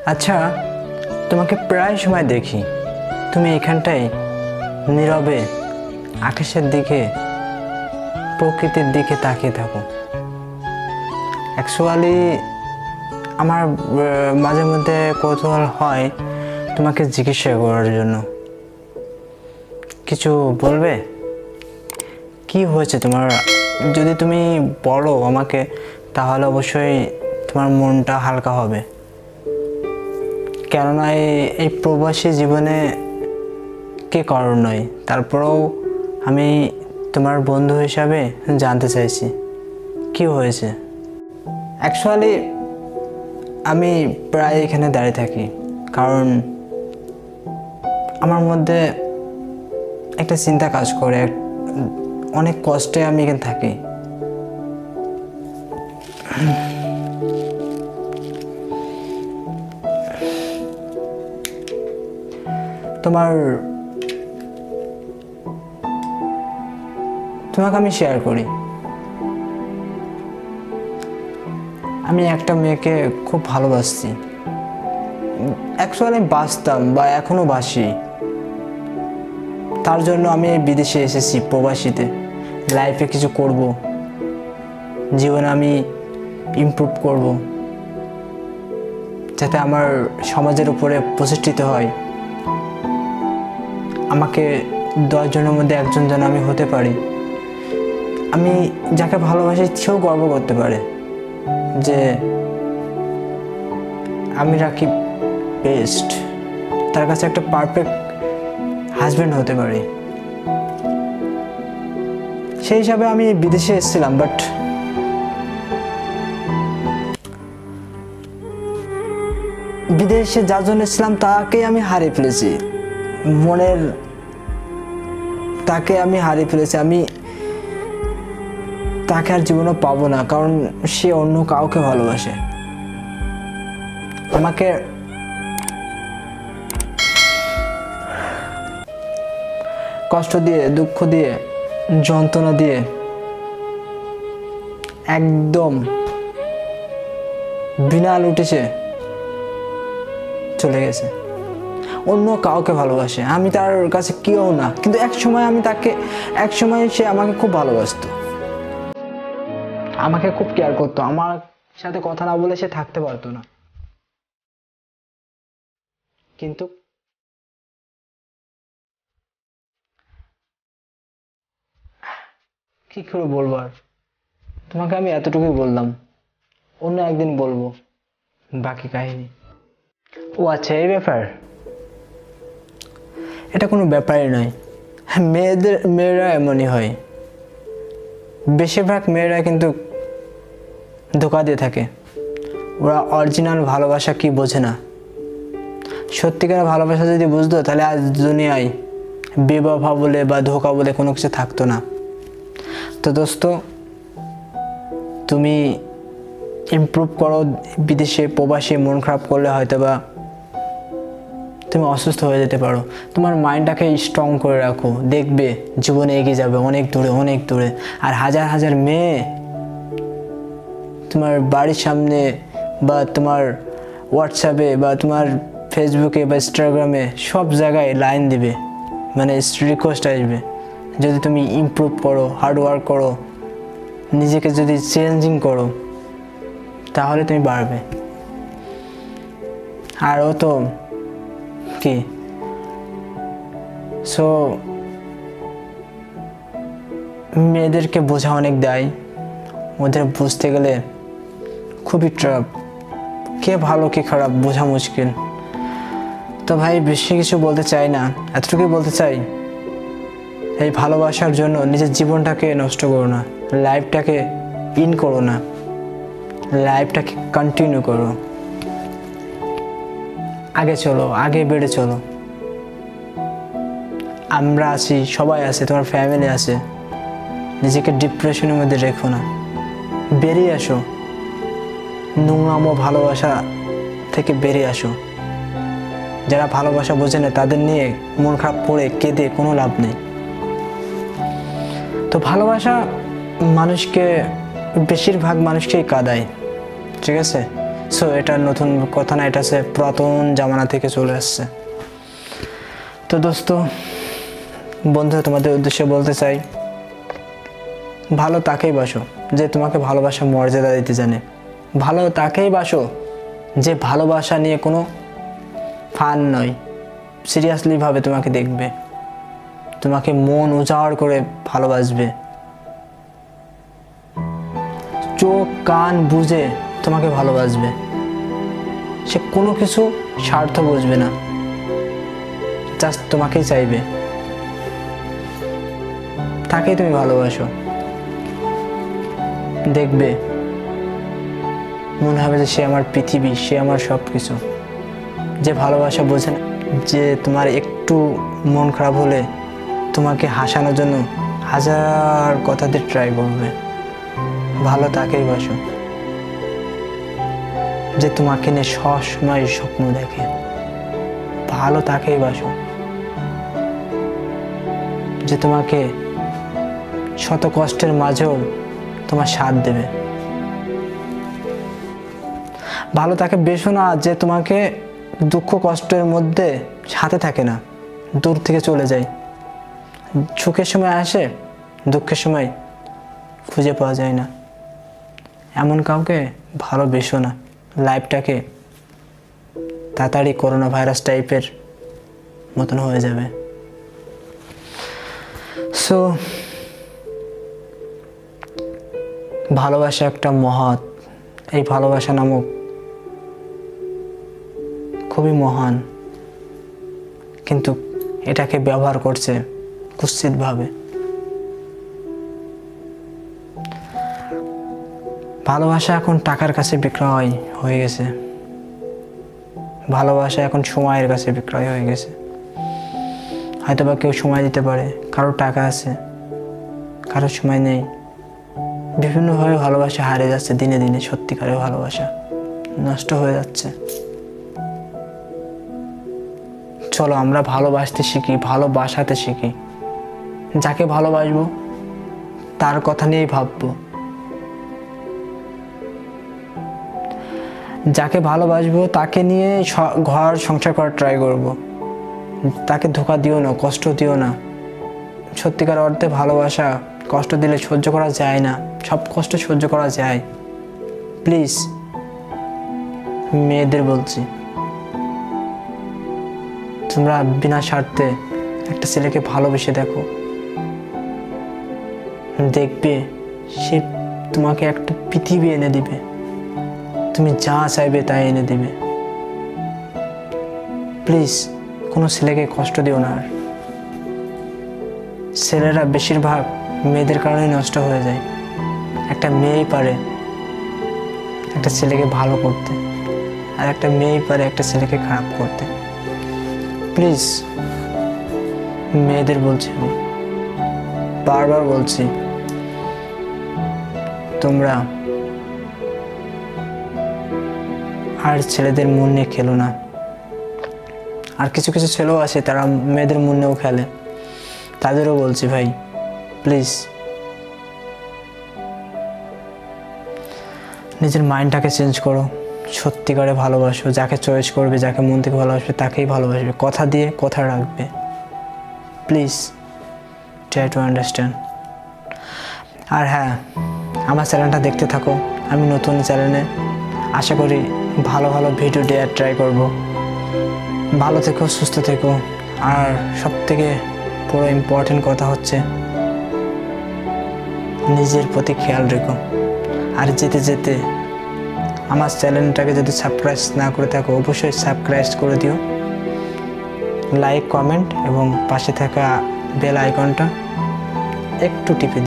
আচ্ছা, তোমাকে প্রায় সময় দেখি তুমি এখানটায় নীরবে আকাশের দিকে, প্রকৃতির দিকে তাকিয়ে থাকো। অ্যাকচুয়ালি আমার মাঝে মধ্যে কৌতূহল হয় তোমাকে জিজ্ঞাসা করার জন্য। কিছু বলবে? কি হয়েছে তোমার? যদি তুমি বলো আমাকে তাহলে অবশ্যই তোমার মনটা হালকা হবে। কেননা এই প্রবাসী জীবনে কে কারণ নয়, তারপরেও আমি তোমার বন্ধু হিসাবে জানতে চাইছি কি হয়েছে। অ্যাকচুয়ালি আমি প্রায় এখানে দাঁড়িয়ে থাকি কারণ আমার মধ্যে একটা চিন্তা কাজ করে, অনেক কষ্টে আমি এখানে থাকি। তোমাকে আমি শেয়ার করি। আমি একটা মেয়েকে খুব ভালোবাসছি। অ্যাকচুয়ালি বাসতাম বা এখনো বাসি। তার জন্য আমি বিদেশে এসেছি প্রবাসীতে। লাইফে কিছু করব, জীবনে আমি ইমপ্রুভ করব, যাতে আমার সমাজের উপরে প্রতিষ্ঠিত হয়। আমাকে 10 জনের মধ্যে একজন যেন আমি হতে পারি। আমি যাকে ভালোবাসি সেও গর্ব করতে পারে যে আমি রাকিব বেস্ট, তার কাছে একটা পারফেক্ট হাজব্যান্ড হতে পারি। সেই হিসাবে আমি বিদেশে এসেছিলাম, বাট বিদেশে যার জন্য এসেছিলাম তাকেই আমি হারিয়ে ফেলেছি। তাকে আমি হারিয়ে ফেলেছি। আমি তাকে আর জীবনে পাবো না, কারণ সে অন্য কাউকে ভালোবাসে। আমাকে কষ্ট দিয়ে, দুঃখ দিয়ে, যন্ত্রণা দিয়ে একদম বিনা লুটেছে চলে গেছে, অন্য কাউকে ভালোবাসে। আমি তার কাছে কেউ না, কিন্তু এক সময় সে আমাকে খুব ভালোবাসতো, আমাকে খুব কেয়ার করতো। আমার সাথে কথা না বলে সে থাকতে পারতো না। কিন্তু কি করে বলবো আর, তোমাকে আমি এতটুকুই বললাম, অন্য একদিন বলবো বাকি কাহিনী। ও আচ্ছা, এই ব্যাপার। এটা কোনো ব্যাপারই নয়। হ্যাঁ, মেয়েরা এমনই হয়। বেশিরভাগ মেয়েরা কিন্তু ধোঁকা দিয়ে থাকে। ওরা অরিজিনাল ভালোবাসা কি বোঝে না। সত্যিকার ভালোবাসা যদি বুঝতো তাহলে আজ দুনিয়ায় বেবফা বলে বা ধোঁকা বলে কোনো কিছু থাকতো না। তো দোস্ত, তুমি ইমপ্রুভ করো। বিদেশে প্রবাসে মন খারাপ করলে হয়তো বা তুমি অসুস্থ হয়ে যেতে পারো। তোমার মাইন্ডটাকে স্ট্রং করে রাখো, দেখবে জীবনে এগিয়ে যাবে অনেক দূরে, অনেক দূরে। আর হাজার হাজার মেয়ে তোমার বাড়ির সামনে বা তোমার হোয়াটসঅ্যাপে বা তোমার ফেসবুকে বা ইনস্টাগ্রামে সব জায়গায় লাইন দিবে, মানে রিকোয়েস্ট আসবে। যদি তুমি ইমপ্রুভ করো, হার্ডওয়ার্ক করো, নিজেকে যদি চেঞ্জিং করো, তাহলে তুমি পারবে। আর ও তো কি, সো মেয়েদেরকে বোঝা অনেক দেয়। ওদের বুঝতে গেলে খুবই ট্রাফ, কে ভালো কে খারাপ বোঝা মুশকিল। তো ভাই, বেশি কিছু বলতে চাই না, এতটুকুই বলতে চাই, এই ভালোবাসার জন্য নিজের জীবনটাকে নষ্ট করো না, লাইফটাকে ইন করো না, লাইফটাকে কন্টিনিউ করো। আগে চলো, আগে বেড়ে চলো। আমরা আছি, সবাই আছে, তোমার ফ্যামিলি আছে। নিজেকে ডিপ্রেশনের মধ্যে রেখো না, বেরিয়ে আসো। নোংরাম ভালোবাসা থেকে বেরিয়ে আসো। যারা ভালোবাসা বোঝে না তাদের নিয়ে মন খারাপ করে কেঁদে কোনো লাভ নেই। তো ভালোবাসা মানুষকে, বেশিরভাগ মানুষকেই কাঁদায়, ঠিক আছে? সো এটা নতুন কথা না, এটা সে পুরাতন জামানা থেকে চলে আসছে। তো দোস্ত বন্ধু, তোমাদের উদ্দেশ্যে বলতে চাই, ভালো তাকেই বাসো যে তোমাকে ভালোবাসা মর্যাদা দিতে জানে। ভালো তাকেই বাসো যে ভালোবাসা নিয়ে কোনো ফান নয়, সিরিয়াসলি ভাবে তোমাকে দেখবে, তোমাকে মন উজাড় করে ভালোবাসবে, চোখ কান বুঝে তোমাকে ভালোবাসবে। সে কোনো কিছু স্বার্থ বুঝবে না, জাস্ট তোমাকেই চাইবে, তাকেই তুমি ভালোবাসো। দেখবে মনে হবে যে সে আমার পৃথিবী, সে আমার সব কিছু। যে ভালোবাসা বোঝে না, যে তোমার একটু মন খারাপ হলে তোমাকে হাসানোর জন্য হাজার কথাতে ট্রাই করবে, ভালো তাকেই বাসো যে তোমাকে নিয়ে সবসময় স্বপ্ন দেখে, ভালো তাকেই বাসো যে তোমাকে শত কষ্টের মাঝেও তোমার সাথ দেবে। ভালো তাকে বেসো না যে তোমাকে দুঃখ কষ্টের মধ্যে সাথে থাকে না, দূর থেকে চলে যায়, সুখের সময় আসে, দুঃখের সময় খুঁজে পাওয়া যায় না। এমন কাউকে ভালোবেসো না, লাইফটাকে তাড়াতাড়ি করোনা ভাইরাস টাইপের মতন হয়ে যাবে। সো ভালোবাসা একটা মহৎ, এই ভালোবাসা নামক খুবই মহান, কিন্তু এটাকে ব্যবহার করছে কুৎসিতভাবে। ভালোবাসা এখন টাকার কাছে বিক্রয় হয়ে গেছে, ভালোবাসা এখন সময়ের কাছে বিক্রয় হয়ে গেছে। হয়তোবা কেউ সময় দিতে পারে, কারো টাকা আছে, কারো সময় নেই। বিভিন্নভাবে ভালোবাসা হারিয়ে যাচ্ছে দিনে দিনে, সত্যিকারের ভালোবাসা নষ্ট হয়ে যাচ্ছে। চলো আমরা ভালোবাসতে শিখি, ভালোবাসাতে শিখি। যাকে ভালোবাসবো তার কথা নিয়েই ভাববো, যাকে ভালোবাসবো তাকে নিয়ে ঘর সংসার করার ট্রাই করব। তাকে ধোঁকা দিও না, কষ্ট দিও না। সত্যিকার অর্থে ভালোবাসা কষ্ট দিলে সহ্য করা যায় না, সব কষ্ট সহ্য করা যায়। প্লিজ মেয়েদের বলছি, তোমরা বিনা স্বার্থে একটা ছেলেকে ভালোবেসে দেখো, দেখবে সে তোমাকে একটা পৃথিবী এনে দিবে, তুমি যা চাইবে তাই এনে দিবে। প্লিজ কোনো ছেলেকে কষ্ট দিও না। আর ছেলেরা বেশিরভাগ মেয়েদের কারণে নষ্ট হয়ে যায়। একটা মেয়েই পারে একটা ছেলেকে ভালো করতে, আর একটা মেয়েই পারে একটা ছেলেকে খারাপ করতে। প্লিজ মেয়েদের বলছি, আমি বারবার বলছি, তোমরা আর ছেলেদের মন নিয়ে খেলো না। আর কিছু কিছু ছেলেও আছে তারা মেয়েদের মন নিয়েও খেলে, তাদেরও বলছি ভাই প্লিজ নিজের মাইন্ডটাকে চেঞ্জ করো, সত্যিকারে ভালোবাসো। যাকে চয়েস করবে, যাকে মন থেকে ভালোবাসবে তাকেই ভালোবাসবে, কথা দিয়ে কথা রাখবে। Please try to understand. আর হ্যাঁ, আমার চ্যানেলটা দেখতে থাকো, আমি নতুন চ্যানেলে আশা করি ভালো ভালো ভিডিও দেওয়ার ট্রাই করব। ভালো থেকো, সুস্থ থেকো, আর সবথেকে বড় ইম্পর্টেন্ট কথা হচ্ছে নিজের প্রতি খেয়াল রেখো। আর যেতে যেতে আমার চ্যানেলটাকে যদি সাবস্ক্রাইব না করে থাকো অবশ্যই সাবস্ক্রাইব করে দিও, লাইক কমেন্ট এবং পাশে থাকা বেল আইকনটা একটু টিপে দিও।